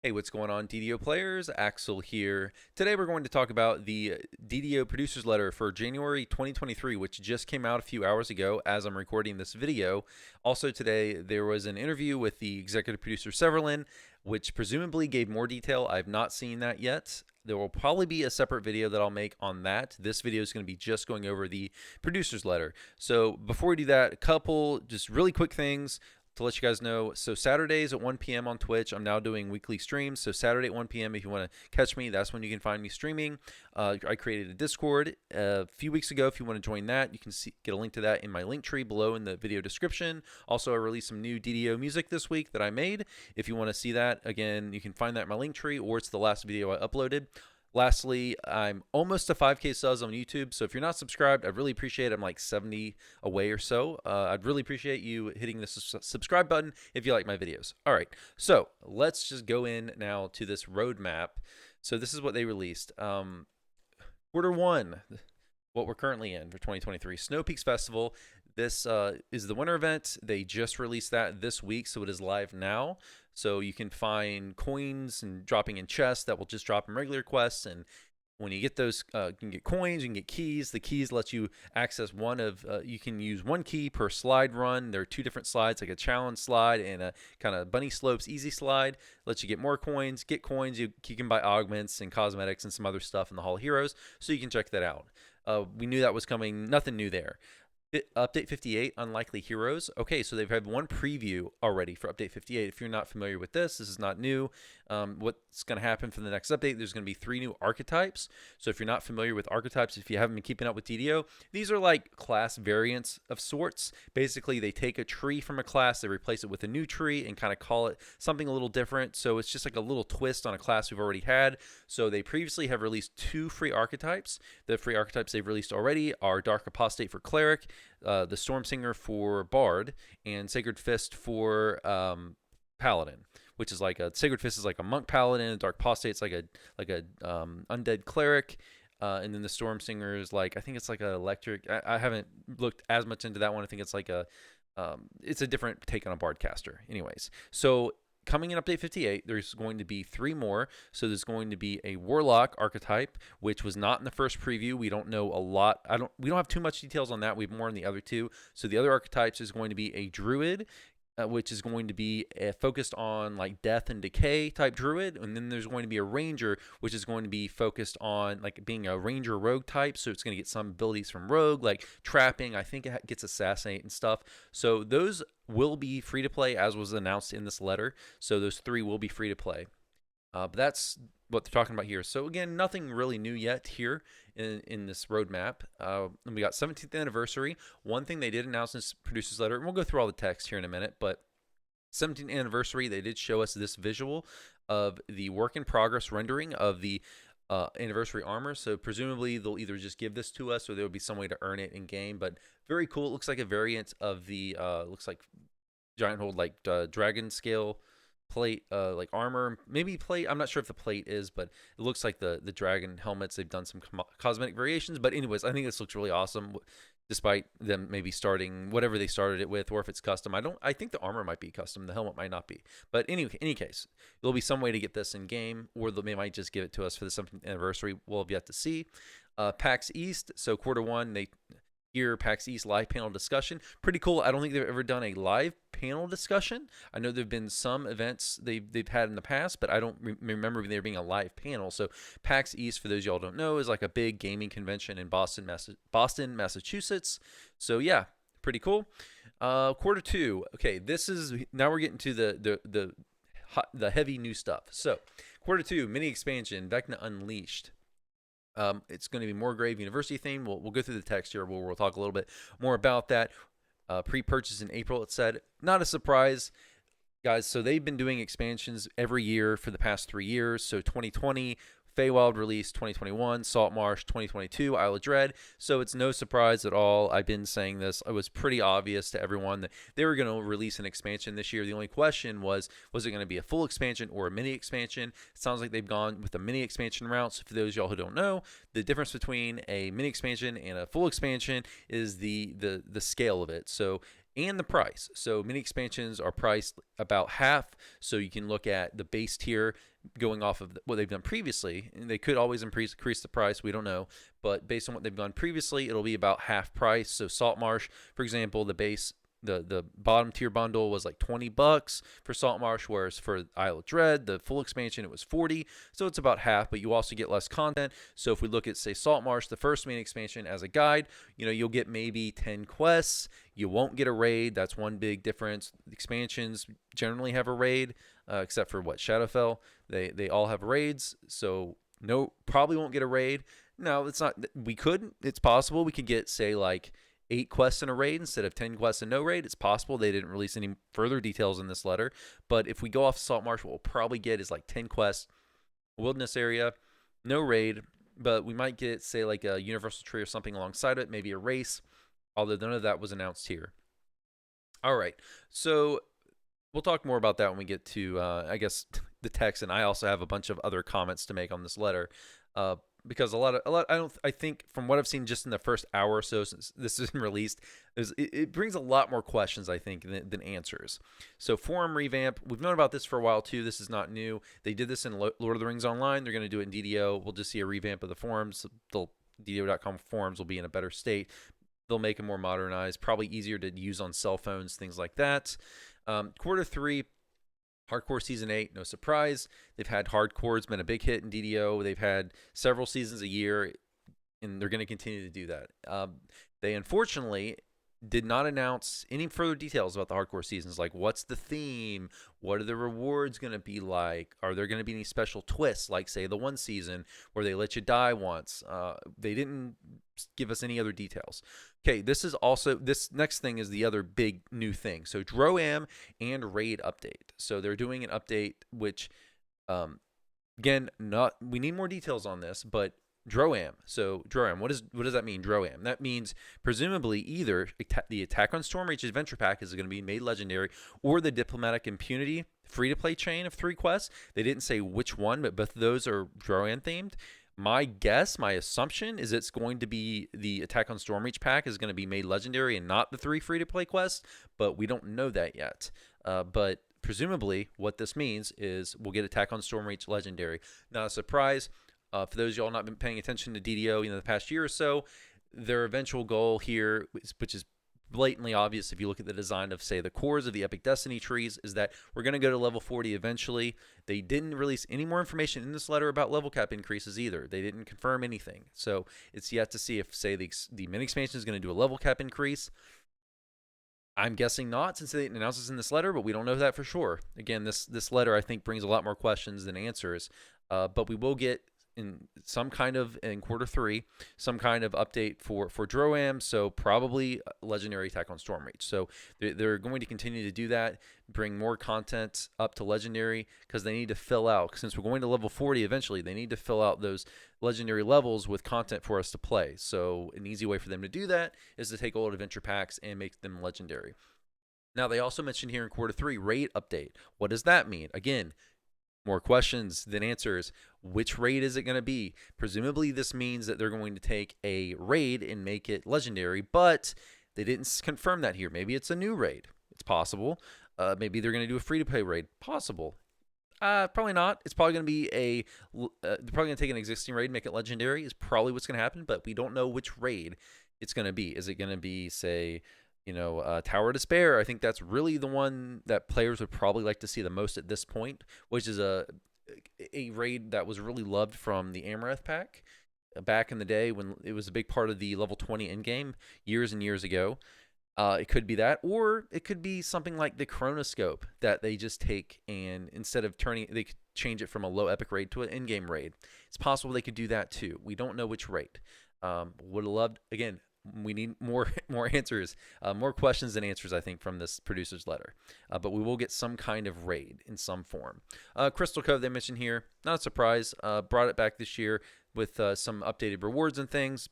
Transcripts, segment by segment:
Hey, what's going on, DDO players? Axel here. Today we're going to talk about the DDO Producers Letter for January 2023, which just came out a few hours ago as I'm recording this video. Also today there was an interview with the executive producer Severlin, which presumably gave more detail. I've not seen that yet. There will probably be a separate video that I'll make on that. This video is going to be just going over the producer's letter. So before we do that, a couple just really quick things to let you guys know. So Saturdays at 1 p.m. on Twitch, I'm now doing weekly streams. So Saturday at 1 p.m. if you want to catch me, that's when you can find me streaming. I created a Discord a few weeks ago. If you want to join that, you can get a link to that in my link tree below in the video description. Also, I released some new DDO music this week that I made. If you want to see that, again, you can find that in my link tree, or it's the last video I uploaded. Lastly, I'm almost to 5K subs on YouTube, so if you're not subscribed, I'd really appreciate it. I'm like 70 away or so. I'd really appreciate you hitting the subscribe button if you like my videos. All right, so let's just go in now to this roadmap. So this is what they released. Quarter one, what we're currently in for 2023. Snow Peaks Festival. This is the winter event. They just released that this week, so it is live now. So you can find coins and dropping in chests that will just drop in regular quests. And when you get those, you can get coins, you can get keys. The keys let you access one of, you can use one key per slide run. There are two different slides, like a challenge slide and a kind of bunny slopes easy slide. Lets you get more coins, get coins. You can buy augments and cosmetics and some other stuff in the Hall of Heroes. So you can check that out. We knew that was coming. Nothing new there. Update 58, Unlikely Heroes. Okay, so they've had one preview already for Update 58. If you're not familiar with this is not new. What's going to happen for the next update, there's going to be 3 new archetypes. So if you're not familiar with archetypes, if you haven't been keeping up with DDO, these are like class variants of sorts. Basically, they take a tree from a class, they replace it with a new tree and kind of call it something a little different. So it's just like a little twist on a class we've already had. So they previously have released 2 free archetypes. The free archetypes they've released already are Dark Apostate for Cleric, the Storm Singer for Bard, and Sacred Fist for Paladin, which is like a Sacred Fist is like a monk paladin, Dark Apostate's like a undead cleric, and then the Storm Singer is like, I think it's like an electric. I haven't looked as much into that one. I think it's like it's a different take on a Bard caster. Anyways, so coming in Update 58, there's going to be 3 more. So there's going to be a Warlock archetype, which was not in the first preview. We don't know a lot. We don't have too much details on that. We have more on the other 2. So the other archetypes is going to be a Druid, which is going to be focused on like death and decay type druid, and then there's going to be a ranger, which is going to be focused on like being a ranger rogue type. So it's going to get some abilities from rogue, like trapping. I think it gets assassinate and stuff. So those will be free to play, as was announced in this letter. So those 3 will be free to play. But that's what they're talking about here. So again, nothing really new yet here in this roadmap. And we got 17th anniversary. One thing they did announce in this producer's letter, and we'll go through all the text here in a minute, but 17th anniversary, they did show us this visual of the work in progress rendering of the anniversary armor. So presumably they'll either just give this to us or there will be some way to earn it in game. But very cool. It looks like a variant of the looks like giant hold, like dragon scale plate, like armor, maybe plate. I'm not sure if the plate is, but it looks like the dragon helmets. They've done some cosmetic variations, but anyways, I think this looks really awesome, despite them maybe starting whatever they started it with, or if it's custom. I think the armor might be custom, the helmet might not be, but any case, there'll be some way to get this in game, or they might just give it to us for the 17th anniversary. We'll have yet to see. PAX East, so quarter one, they here PAX East live panel discussion. Pretty cool. I don't think they've ever done a live panel discussion. I know there have been some events they've had in the past, but I don't remember there being a live panel. So PAX East, for those y'all don't know, is like a big gaming convention in Boston, Massachusetts. So yeah, pretty cool. Quarter two. Okay, this is now we're getting to the heavy new stuff. So quarter two, mini expansion, Vecna Unleashed. It's going to be more Grave University theme. We'll go through the text here. We'll talk a little bit more about that. Pre-purchase in April, it said. Not a surprise, guys. So they've been doing expansions every year for the past 3 years. So 2020, Feywild released 2021, Saltmarsh 2022, Isle of Dread. So it's no surprise at all. I've been saying this. It was pretty obvious to everyone that they were going to release an expansion this year. The only question was it going to be a full expansion or a mini expansion? It sounds like they've gone with the mini expansion route. So for those of y'all who don't know, the difference between a mini expansion and a full expansion is the scale of it. So and the price. So mini expansions are priced about half. So you can look at the base tier going off of what they've done previously. And they could always increase the price. We don't know. But based on what they've done previously, it'll be about half price. So Saltmarsh, for example, the base the bottom tier bundle was like $20 for Saltmarsh, whereas for Isle of Dread, the full expansion, it was 40. So it's about half, but you also get less content. So if we look at, say, Saltmarsh, the first main expansion as a guide, you'll get maybe 10 quests. You won't get a raid. That's one big difference. Expansions generally have a raid, except for Shadowfell. They all have raids. So no, probably won't get a raid. No, it's not. We could. It's possible we could get, say, like 8 quests in a raid instead of 10 quests and no raid. It's possible. They didn't release any further details in this letter. But if we go off Saltmarsh, what we'll probably get is like 10 quests, wilderness area, no raid. But we might get, say, like a universal tree or something alongside it, maybe a race, although none of that was announced here. All right. So we'll talk more about that when we get to, I guess, the text. And I also have a bunch of other comments to make on this letter. Because I think from what I've seen just in the first hour or so since this has been released, it brings a lot more questions, I think, than answers. So forum revamp, we've known about this for a while too. This is not new. They did this in Lord of the Rings Online. They're going to do it in DDO. We'll just see a revamp of the forums. DDO.com forums will be in a better state. They'll make them more modernized, probably easier to use on cell phones, things like that. Quarter 3. Hardcore Season 8, no surprise. They've had Hardcore. It's been a big hit in DDO. They've had several seasons a year, and they're going to continue to do that. They unfortunately did not announce any further details about the Hardcore seasons, like what's the theme, what are the rewards going to be like, are there going to be any special twists, like, say, the one season where they let you die once. They didn't give us any other details. Okay, this next thing is the other big new thing. So Droaam and raid update. So they're doing an update, which, again, we need more details on this, but Droaam. So Droaam, what does that mean, Droaam? That means presumably either the Attack on Stormreach Adventure Pack is going to be made legendary, or the Diplomatic Impunity free-to-play chain of 3 quests. They didn't say which one, but both of those are Droaam themed. My assumption is it's going to be the Attack on Stormreach pack is going to be made legendary and not the 3 free-to-play quests, but we don't know that yet. But presumably what this means is we'll get Attack on Stormreach legendary. Not a surprise. For those of y'all not been paying attention to DDO the past year or so, their eventual goal here, which is blatantly obvious if you look at the design of, say, the cores of the Epic Destiny trees, is that we're going to go to level 40 eventually. They didn't release any more information in this letter about level cap increases either. They didn't confirm anything. So it's yet to see if, say, the mini expansion is going to do a level cap increase. I'm guessing not, since they didn't announce this in this letter, but we don't know that for sure. Again, this letter, I think, brings a lot more questions than answers. But we will get in quarter 3, some kind of update for Droaam, so probably legendary Attack on Stormreach. So they're going to continue to do that, bring more content up to legendary, because they need to fill out, since we're going to level 40 eventually, they need to fill out those legendary levels with content for us to play. So an easy way for them to do that is to take old adventure packs and make them legendary. Now, they also mentioned here in quarter 3, raid update. What does that mean? Again, more questions than answers. Which raid is it going to be? Presumably this means that they're going to take a raid and make it legendary, but they didn't confirm that here. Maybe it's a new raid. It's possible. Maybe they're going to do a free-to-play raid. Possible. Probably not. It's probably going to be they're probably going to take an existing raid and make it legendary is probably what's going to happen, but we don't know which raid it's going to be. Is it going to be, say, Tower of Despair? I think that's really the one that players would probably like to see the most at this point, which is a raid that was really loved from the Amaranth pack back in the day when it was a big part of the level 20 endgame years and years ago. It could be that, or it could be something like the Chronoscope that they just take and instead of they could change it from a low epic raid to an endgame raid. It's possible they could do that too. We don't know which raid. Would have loved, again, we need more answers, more questions than answers, I think, from this producer's letter. But we will get some kind of raid in some form. Crystal Cove, they mentioned here, not a surprise. Brought it back this year with some updated rewards and things.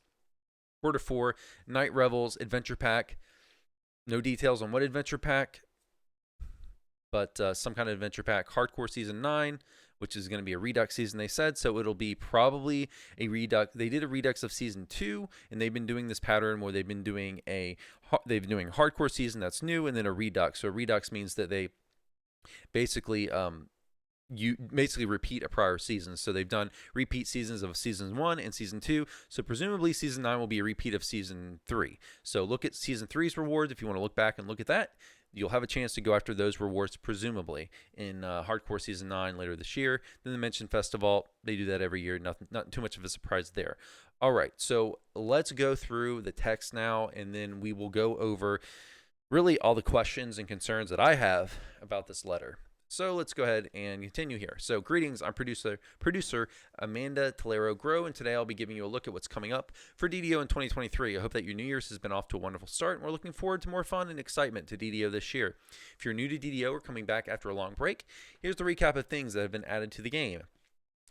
Quarter 4, Night Revels Adventure Pack. No details on what adventure pack, but some kind of adventure pack. Hardcore Season 9, which is going to be a Redux season, they said. So it'll be probably a Redux. They did a Redux of season 2, and they've been doing this pattern where they've been doing a hardcore season that's new, and then a Redux. So a Redux means that they basically you basically repeat a prior season. So they've done repeat seasons of season 1 and season 2. So presumably season 9 will be a repeat of season 3. So look at season 3's rewards if you want to look back and look at that. You'll have a chance to go after those rewards, presumably, in Hardcore Season 9 later this year. Then the Mention Festival, they do that every year. Not too much of a surprise there. All right, so let's go through the text now, and then we will go over really all the questions and concerns that I have about this letter. So let's go ahead and continue here. So greetings, I'm producer Amanda Tolero Grow, and today I'll be giving you a look at what's coming up for DDO in 2023. I hope that your New Year's has been off to a wonderful start, and we're looking forward to more fun and excitement to DDO this year. If you're new to DDO or coming back after a long break, here's the recap of things that have been added to the game.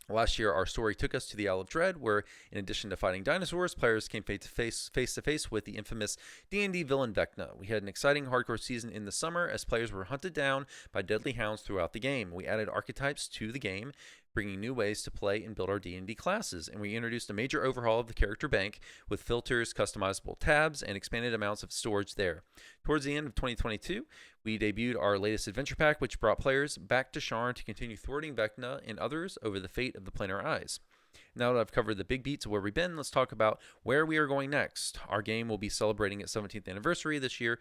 Last year, our story took us to the Isle of Dread, where, in addition to fighting dinosaurs, players came face to face with the infamous D&D villain Vecna. We had an exciting hardcore season in the summer, as players were hunted down by deadly hounds throughout the game. We added archetypes to the game, bringing new ways to play and build our D&D classes, and we introduced a major overhaul of the character bank with filters, customizable tabs, and expanded amounts of storage there. Towards the end of 2022, we debuted our latest adventure pack, which brought players back to Sharn to continue thwarting Vecna and others over the fate of the Planar Eyes. Now that I've covered the big beats of where we've been, let's talk about where we are going next. Our game will be celebrating its 17th anniversary this year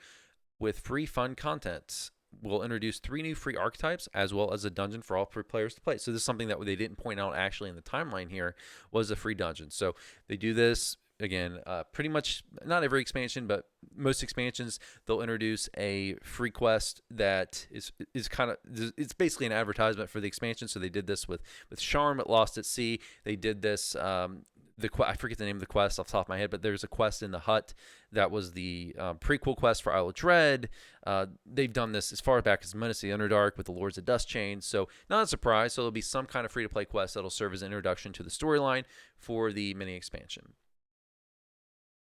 with free fun content. We'll introduce 3 new free archetypes as well as a dungeon for all players to play. So this is something that they didn't point out actually in the timeline here, was a free dungeon. So they do this again, pretty much not every expansion, but most expansions, they'll introduce a free quest that is kind of, it's basically an advertisement for the expansion. So they did this with Charm at Lost at Sea. They did this, I forget the name of the quest off the top of my head, but there's a quest in the hut that was the prequel quest for Isle of Dread. They've done this as far back as Menace the Underdark with the Lords of Dustchain, so not a surprise. So there'll be some kind of free-to-play quest that'll serve as an introduction to the storyline for the mini expansion.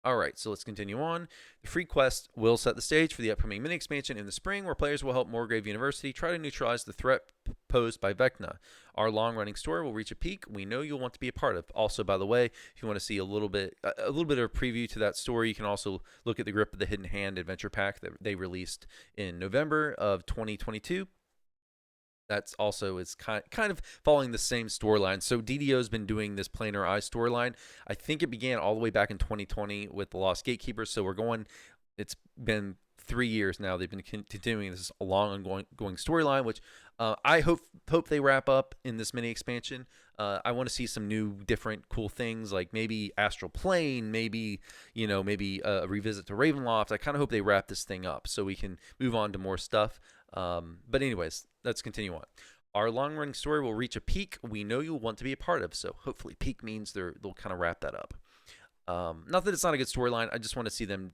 All right, so let's continue on. The free quest will set the stage for the upcoming mini expansion in the spring, where players will help Morgrave University try to neutralize the threat posed by Vecna. Our long-running story will reach a peak we know you'll want to be a part of. Also, by the way, if you want to see a little bit of a preview to that story, you can also look at the Grip of the Hidden Hand adventure pack that they released in November of 2022. That's also is kind of following the same storyline. So DDO's been doing this Planar Eye storyline. I think it began all the way back in 2020 with the Lost Gatekeepers. So it's been 3 years now. They've been continuing this long ongoing storyline, which I hope they wrap up in this mini expansion. I want to see some new, different, cool things, like maybe Astral Plane, maybe a revisit to Ravenloft. I kind of hope they wrap this thing up so we can move on to more stuff. But anyways, let's continue on. Our long-running story will reach a peak we know you'll want to be a part of. So hopefully peak means they'll kind of wrap that up. Not that it's not a good storyline. I just want to see them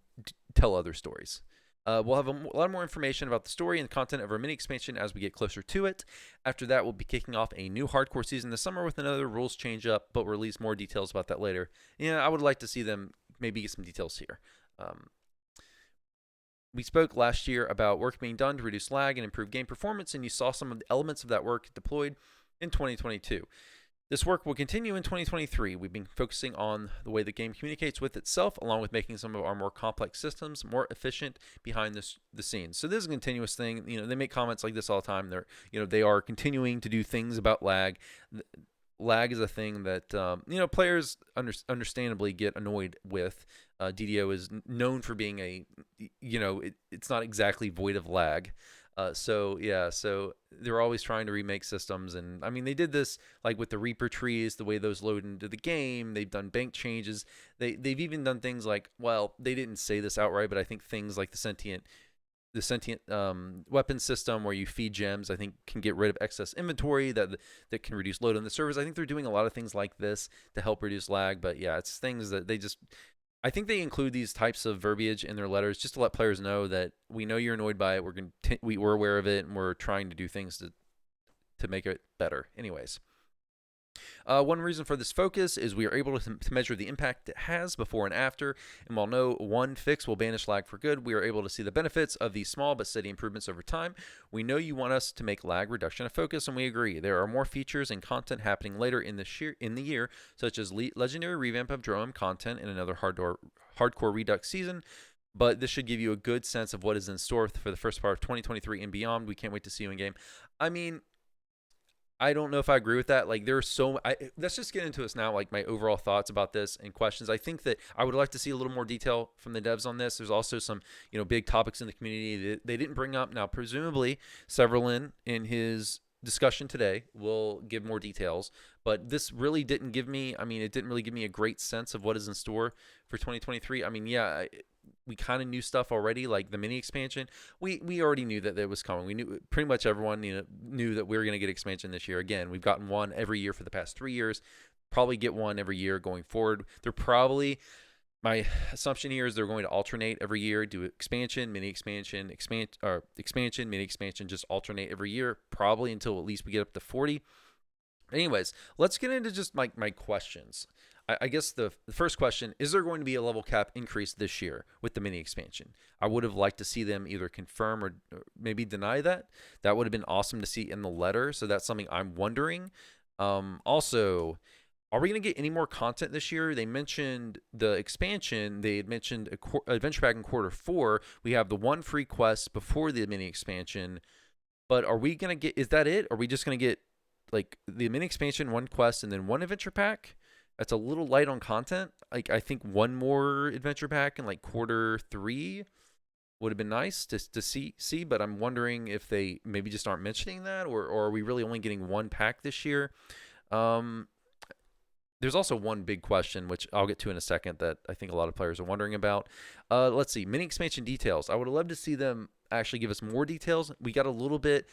tell other stories. We'll have a lot more information about the story and content of our mini expansion as we get closer to it. After that, we'll be kicking off a new hardcore season this summer with another rules change up, but we'll release more details about that later. Yeah, I would like to see them maybe get some details here. We spoke last year about work being done to reduce lag and improve game performance, and you saw some of the elements of that work deployed in 2022. This work will continue in 2023. We've been focusing on the way the game communicates with itself, along with making some of our more complex systems more efficient behind the scenes. So this is a continuous thing. They make comments like this all the time. They are continuing to do things about lag. Lag is a thing that players understandably get annoyed with. DDO is known for being it's not exactly void of lag. So they're always trying to remake systems, and I mean they did this like with the Reaper trees, the way those load into the game. They've done bank changes. They've even done things like, well, they didn't say this outright, but I think things like the sentient weapon system where you feed gems, I think can get rid of excess inventory that can reduce load on the servers. I think they're doing a lot of things like this to help reduce lag, but yeah, it's things that I think they include these types of verbiage in their letters just to let players know that we know you're annoyed by it. We're aware of it, and we're trying to do things to make it better. Anyways, One reason for this focus is we are able to measure the impact it has before and after, and while no one fix will banish lag for good, we are able to see the benefits of these small but steady improvements over time. We know you want us to make lag reduction a focus, and we agree. There are more features and content happening later in the year, such as legendary revamp of Droaam content and another hardcore Redux season. But this should give you a good sense of what is in store for the first part of 2023 and beyond. We can't wait to see you in game. I mean, I don't know if I agree with that. Like, there's let's just get into this now, like my overall thoughts about this and questions. I think that I would like to see a little more detail from the devs on this. There's also some, big topics in the community that they didn't bring up. Now, presumably, Severlin in his discussion today will give more details, but this really didn't give me, it didn't really give me a great sense of what is in store for 2023. We kind of knew stuff already, like the mini expansion. We already knew that it was coming. We knew, pretty much everyone knew that we were going to get expansion this year. Again, we've gotten one every year for the past 3 years. Probably get one every year going forward. My assumption here is they're going to alternate every year, do expansion, mini expansion, expansion, mini expansion, just alternate every year, probably until at least we get up to 40. Anyways, let's get into just my questions. I guess the first question, is there going to be a level cap increase this year with the mini expansion? I would have liked to see them either confirm or maybe deny that. That would have been awesome to see in the letter. So that's something I'm wondering. Also, are we going to get any more content this year? They mentioned the expansion. They had mentioned Adventure Pack in Q4. We have the one free quest before the mini expansion. But are we going to get, is that it? Are we just going to get like the mini expansion, one quest, and then one adventure pack? That's a little light on content. Like, I think one more adventure pack in like Q3 would have been nice to see, but I'm wondering if they maybe just aren't mentioning that, or are we really only getting one pack this year? There's also one big question, which I'll get to in a second, that I think a lot of players are wondering about. Let's see, mini expansion details. I would have loved to see them actually give us more details. We got a little bit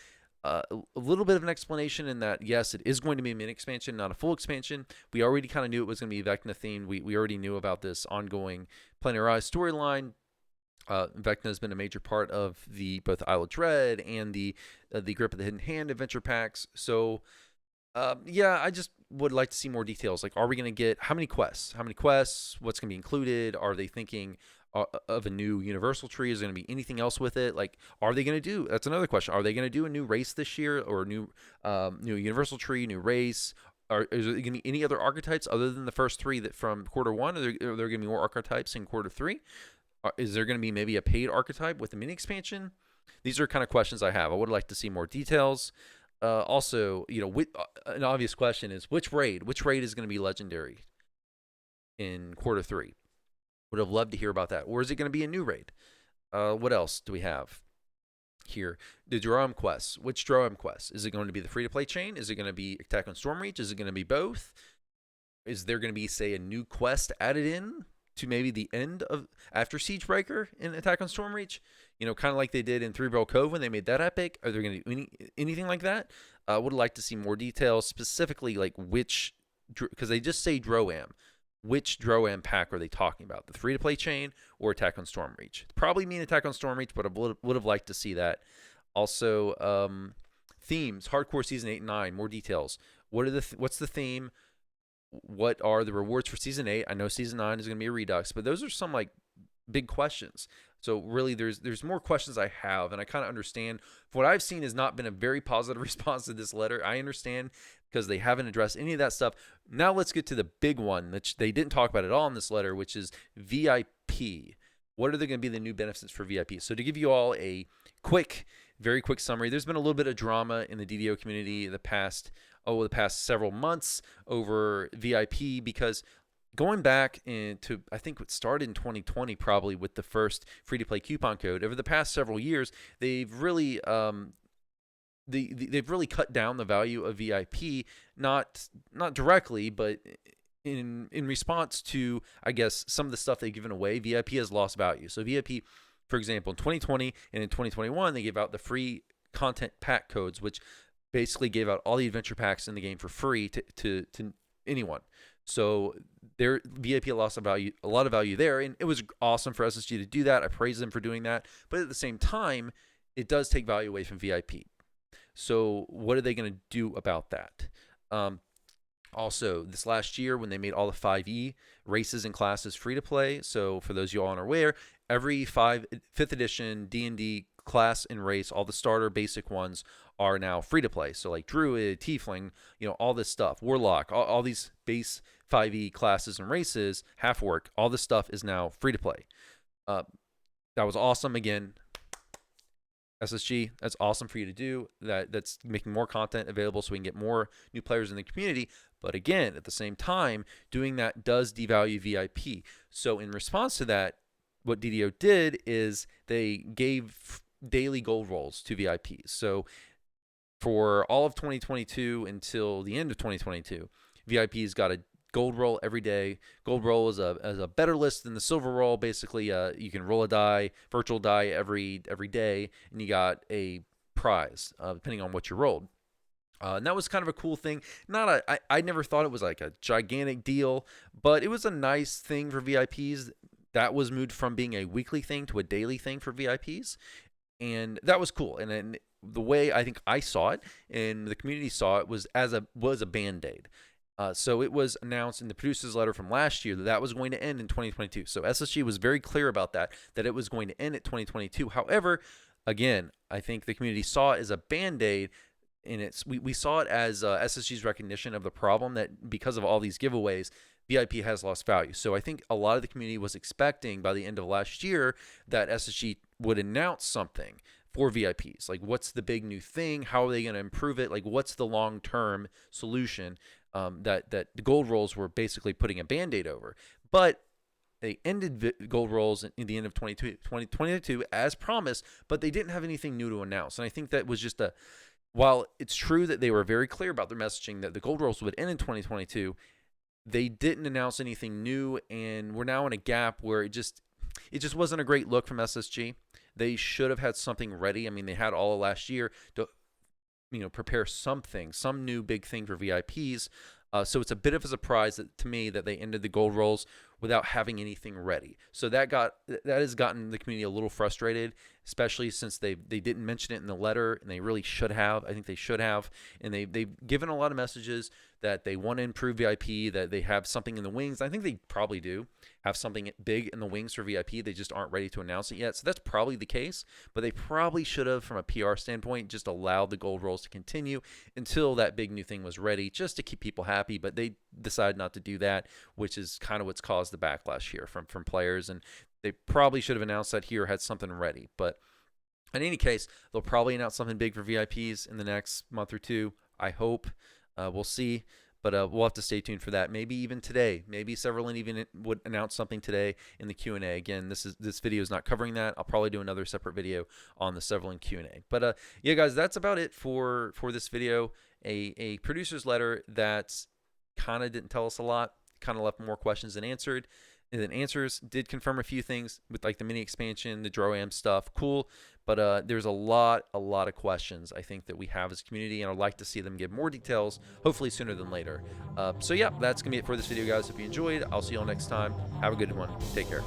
of an explanation in that, yes, it is going to be a mini expansion, not a full expansion. We already kind of knew it was going to be Vecna themed. We already knew about this ongoing Planar Rise storyline. Vecna has been a major part of both Isle of Dread and the Grip of the Hidden Hand adventure packs. So, yeah, I just would like to see more details. Like, are we going to get how many quests? What's going to be included? Are they thinking of a new universal tree? Is there going to be anything else with it? Like, are they going to do, that's another question, are they going to do a new race this year, or a new universal tree, new race? Is there going to be any other archetypes other than the first three that from Q1? Are there going to be more archetypes in Q3? Is there going to be maybe a paid archetype with the mini expansion? These are kind of questions I have. I would like to see more details. Also, an obvious question is which raid is going to be legendary in Q3? Would have loved to hear about that. Or is it going to be a new raid? What else do we have here? The Droaam quests. Which Droaam quests? Is it going to be the free-to-play chain? Is it going to be Attack on Stormreach? Is it going to be both? Is there going to be, say, a new quest added in to maybe the end of after Siegebreaker in Attack on Stormreach? Kind of like they did in Three Barrel Cove when they made that epic. Are there going to do anything like that? Would like to see more details, specifically like which, because they just say Droaam. Which Droaam pack are they talking about? The free-to-play chain or Attack on Stormreach? Probably mean Attack on Stormreach, but I would have liked to see that. Also, themes, Hardcore Season 8 and 9, more details. What's the theme? What are the rewards for Season 8? I know Season 9 is going to be a Redux, but those are some like big questions. So really, there's more questions I have, and I kind of understand. What I've seen has not been a very positive response to this letter. I understand because they haven't addressed any of that stuff. Now let's get to the big one that they didn't talk about at all in this letter, which is VIP. What are going to be the new benefits for VIP? So to give you all a very quick summary, there's been a little bit of drama in the DDO community the past several months over VIP, because going back into, I think it started in 2020 probably with the first free-to-play coupon code. Over the past several years, they've really they've really cut down the value of VIP, not directly, but in response to, I guess, some of the stuff they've given away. VIP has lost value. So VIP, for example, in 2020 and in 2021, they gave out the free content pack codes, which basically gave out all the adventure packs in the game for free to anyone. So their VIP lost a lot of value there, and it was awesome for SSG to do that. I praise them for doing that, but at the same time, it does take value away from VIP. So what are they going to do about that? Also, this last year when they made all the 5e races and classes free to play. So for those of you all unaware, every 5th edition D&D class and race, all the starter basic ones are now free to play. So like Druid, Tiefling, all this stuff, Warlock, all these base 5e classes and races, half orc, all this stuff is now free to play. That was awesome. Again, SSG, that's awesome for you to do. That's making more content available so we can get more new players in the community. But again, at the same time, doing that does devalue VIP. So in response to that, what DDO did is they gave daily gold rolls to VIPs. So for all of 2022 until the end of 2022, VIPs got a gold roll every day. Gold roll is a better list than the silver roll. Basically, you can roll a die, virtual die every day, and you got a prize depending on what you rolled. And that was kind of a cool thing. I never thought it was like a gigantic deal, but it was a nice thing for VIPs. That was moved from being a weekly thing to a daily thing for VIPs, and that was cool. And then the way I think I saw it and the community saw it was a band-aid. So it was announced in the producer's letter from last year that was going to end in 2022. So SSG was very clear about that it was going to end at 2022. However, again, I think the community saw it as a band-aid, and we saw it as SSG's recognition of the problem that because of all these giveaways, VIP has lost value. So I think a lot of the community was expecting by the end of last year that SSG would announce something for VIPs. Like, what's the big new thing? How are they going to improve it? Like, what's the long-term solution that the gold rolls were basically putting a band-aid over? But they ended gold rolls in the end of 2022 as promised, but they didn't have anything new to announce. And I think that was just while it's true that they were very clear about their messaging that the gold rolls would end in 2022, they didn't announce anything new, and we're now in a gap where it just wasn't a great look from SSG. They should have had something ready. I mean, they had all of last year to prepare something, some new big thing for VIPs. So it's a bit of a surprise to me that they ended the gold rolls without having anything ready. So that has gotten the community a little frustrated, especially since they didn't mention it in the letter, and they really should have. I think they should have, and they've given a lot of messages that they want to improve VIP, that they have something in the wings. I think they probably do have something big in the wings for VIP. They just aren't ready to announce it yet. So that's probably the case, but they probably should have, from a PR standpoint, just allowed the gold rolls to continue until that big new thing was ready, just to keep people happy. But they decided not to do that, which is kind of what's caused the backlash here from players. And they probably should have announced that here, had something ready. But in any case, they'll probably announce something big for VIPs in the next month or two, I hope. We'll see, but we'll have to stay tuned for that. Maybe even today. Maybe Severland even would announce something today in the Q&A. Again, this video is not covering that. I'll probably do another separate video on the Severland Q&A. But yeah, guys, that's about it for this video. A producer's letter that kind of didn't tell us a lot. Kind of left more questions than answered. And then answers did confirm a few things with like the mini expansion, the Droaam stuff. Cool. But there's a lot of questions I think that we have as a community, and I'd like to see them give more details, hopefully sooner than later. So yeah, that's going to be it for this video, guys. If you enjoyed, I'll see you all next time. Have a good one. Take care.